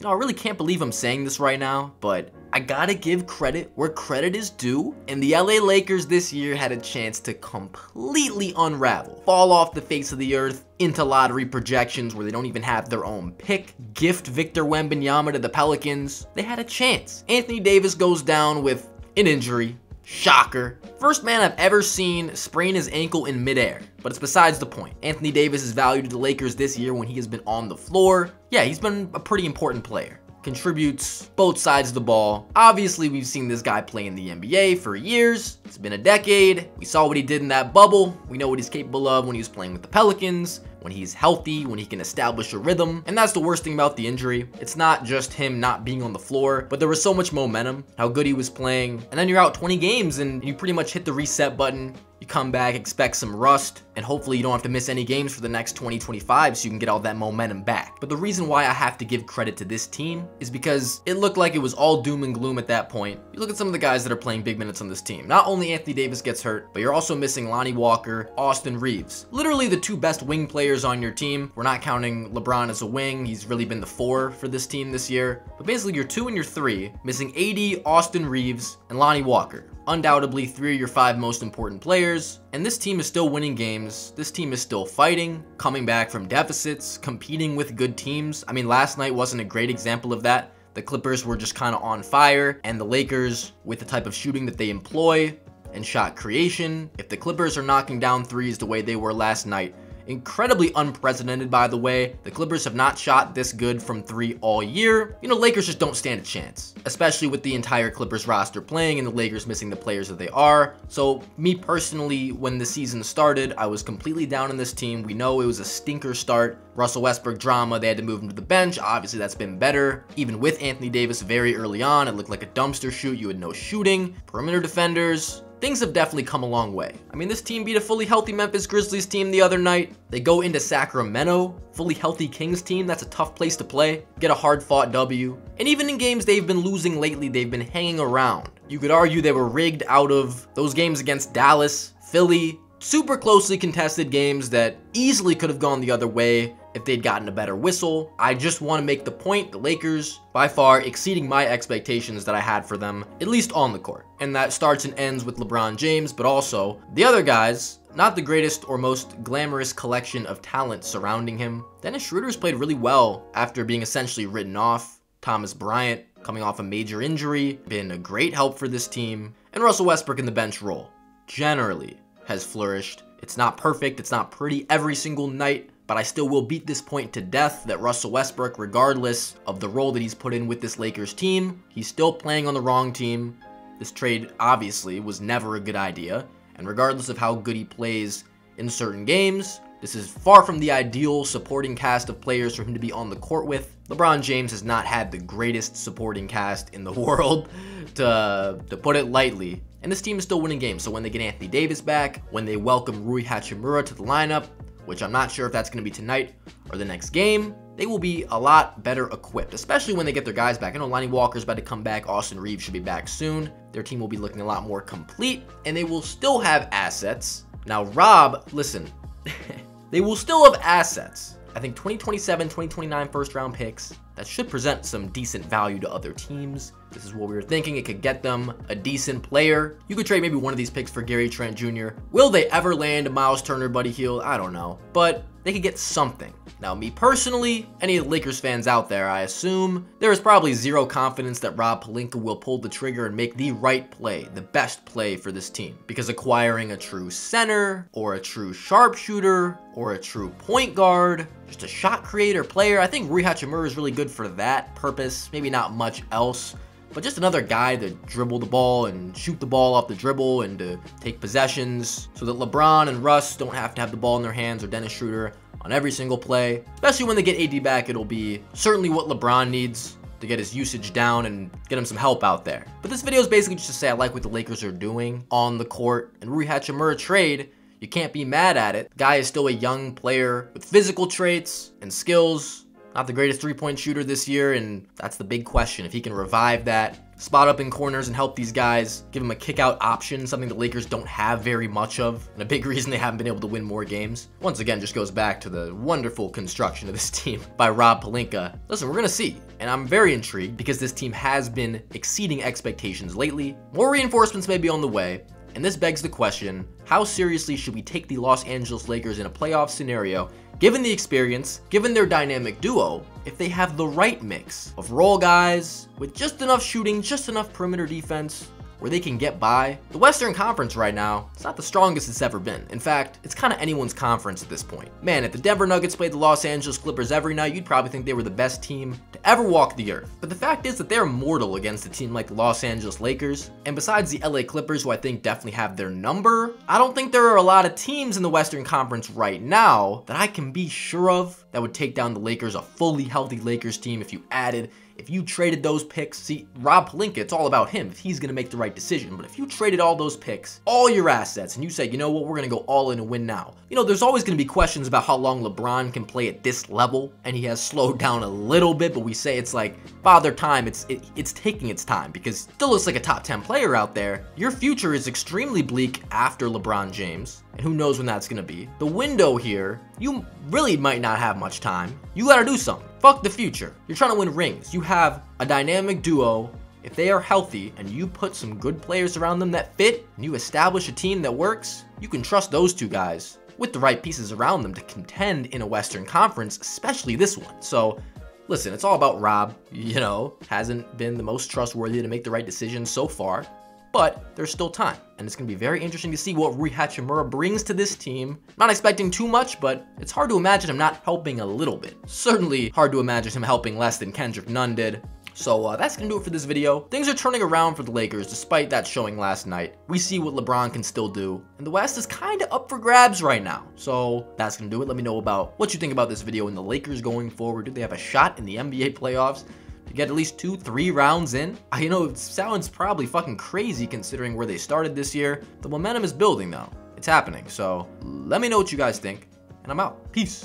I really can't believe I'm saying this right now, but I gotta give credit where credit is due, and the LA Lakers this year had a chance to completely unravel, fall off the face of the earth into lottery projections where they don't even have their own pick, gift Victor Wembanyama to the Pelicans. They had a chance. Anthony Davis goes down with an injury. Shocker. First man I've ever seen sprain his ankle in midair, but it's besides the point. Anthony Davis is valued to the Lakers this year when he has been on the floor. Yeah, he's been a pretty important player. Contributes both sides of the ball. Obviously, we've seen this guy play in the NBA for years. It's been a decade. We saw what he did in that bubble. We know what he's capable of when he was playing with the Pelicans, when he's healthy, when he can establish a rhythm. And that's the worst thing about the injury. It's not just him not being on the floor, but there was so much momentum, how good he was playing. And then you're out 20 games and you pretty much hit the reset button. You come back, expect some rust, and hopefully you don't have to miss any games for the next 20-25 so you can get all that momentum back. But the reason why I have to give credit to this team is because it looked like it was all doom and gloom at that point. You look at some of the guys that are playing big minutes on this team. Not only Anthony Davis gets hurt, but you're also missing Lonnie Walker, Austin Reeves. Literally the two best wing players on your team. We're not counting LeBron as a wing. He's really been the 4 for this team this year. But basically your 2 and your 3, missing AD, Austin Reeves, and Lonnie Walker. Undoubtedly 3 of your 5 most important players, and this team is still winning games. This team is still fighting, coming back from deficits, competing with good teams. I mean, last night wasn't a great example of that. The Clippers were just kind of on fire, and the Lakers, with the type of shooting that they employ and shot creation, if the Clippers are knocking down threes the way they were last night, incredibly unprecedented, by the way. The Clippers have not shot this good from 3 all year. You know, Lakers just don't stand a chance, especially with the entire Clippers roster playing and the Lakers missing the players that they are. So me personally, when the season started, I was completely down on this team. We know it was a stinker start. Russell Westbrook drama, they had to move him to the bench. Obviously that's been better. Even with Anthony Davis very early on, it looked like a dumpster shoot. You had no shooting, perimeter defenders. Things have definitely come a long way. I mean, this team beat a fully healthy Memphis Grizzlies team the other night. They go into Sacramento, fully healthy Kings team. That's a tough place to play. Get a hard-fought W. And even in games they've been losing lately, they've been hanging around. You could argue they were rigged out of those games against Dallas, Philly, super closely contested games that easily could have gone the other way if they'd gotten a better whistle. I just want to make the point, the Lakers, by far exceeding my expectations that I had for them, at least on the court. And that starts and ends with LeBron James, but also the other guys, not the greatest or most glamorous collection of talent surrounding him. Dennis Schroeder's played really well after being essentially written off. Thomas Bryant, coming off a major injury, been a great help for this team. And Russell Westbrook in the bench role, generally has flourished. It's not perfect, it's not pretty every single night, but I still will beat this point to death that Russell Westbrook, regardless of the role that he's put in with this Lakers team, he's still playing on the wrong team. This trade, obviously, was never a good idea, and regardless of how good he plays in certain games, this is far from the ideal supporting cast of players for him to be on the court with. LeBron James has not had the greatest supporting cast in the world, to put it lightly. And this team is still winning games, so when they get Anthony Davis back, when they welcome Rui Hachimura to the lineup, which I'm not sure if that's going to be tonight or the next game, they will be a lot better equipped, especially when they get their guys back. I know Lonnie Walker's about to come back. Austin Reeves should be back soon. Their team will be looking a lot more complete, and they will still have assets. Now, Rob, listen, they will still have assets. I think 2027, 2029 first-round picks. That should present some decent value to other teams. This is what we were thinking. It could get them a decent player. You could trade maybe one of these picks for Gary Trent Jr. Will they ever land Miles Turner, Buddy Hield? I don't know. But they could get something. Now, me personally, any of the Lakers fans out there, I assume, there is probably zero confidence that Rob Pelinka will pull the trigger and make the right play, the best play for this team. Because acquiring a true center, or a true sharpshooter, or a true point guard, just a shot creator player, I think Rui Hachimura is really good for that purpose. Maybe not much else. But just another guy to dribble the ball and shoot the ball off the dribble and to take possessions so that LeBron and Russ don't have to have the ball in their hands, or Dennis Schroeder on every single play. Especially when they get AD back, it'll be certainly what LeBron needs to get his usage down and get him some help out there. But this video is basically just to say I like what the Lakers are doing on the court. And Rui Hachimura trade, you can't be mad at it. The guy is still a young player with physical traits and skills. Not the greatest three-point shooter this year, and that's the big question. If he can revive that, spot up in corners and help these guys, give them a kick-out option, something the Lakers don't have very much of, and a big reason they haven't been able to win more games. Once again, just goes back to the wonderful construction of this team by Rob Pelinka. Listen, we're going to see. and I'm very intrigued because this team has been exceeding expectations lately. More reinforcements may be on the way, and this begs the question, how seriously should we take the Los Angeles Lakers in a playoff scenario, given the experience, given their dynamic duo, if they have the right mix of role guys with just enough shooting, just enough perimeter defense, where they can get by. The Western Conference right now, it's not the strongest it's ever been. In fact, it's kind of anyone's conference at this point. Man, if the Denver Nuggets played the Los Angeles Clippers every night, you'd probably think they were the best team to ever walk the earth. But the fact is that they're mortal against a team like the Los Angeles Lakers. And besides the LA Clippers, who I think definitely have their number, I don't think there are a lot of teams in the Western Conference right now that I can be sure of that would take down the Lakers, a fully healthy Lakers team if you traded those picks. See, Rob Pelinka, it's all about him if he's going to make the right decision. But if you traded all those picks, all your assets, and you say, you know what, we're going to go all in and win now. You know, there's always going to be questions about how long LeBron can play at this level, and he has slowed down a little bit, but we say it's like Father Time. It's taking its time because still looks like a top 10 player out there. Your future is extremely bleak after LeBron James, and who knows when that's going to be. The window here, you really might not have much time. You got to do something. Fuck the future. You're trying to win rings. You have a dynamic duo. If they are healthy and you put some good players around them that fit, and you establish a team that works, you can trust those two guys with the right pieces around them to contend in a Western Conference, especially this one. So listen, it's all about Rob. You know, hasn't been the most trustworthy to make the right decisions so far, but there's still time. And it's going to be very interesting to see what Rui Hachimura brings to this team. Not expecting too much, but it's hard to imagine him not helping a little bit. Certainly hard to imagine him helping less than Kendrick Nunn did. So that's going to do it for this video. Things are turning around for the Lakers despite that showing last night. We see what LeBron can still do. And the West is kind of up for grabs right now. So that's going to do it. Let me know about what you think about this video and the Lakers going forward. Do they have a shot in the NBA playoffs to get at least 2-3 rounds in? I know it sounds probably fucking crazy considering where they started this year. The momentum is building though. It's happening. So let me know what you guys think. And I'm out. Peace.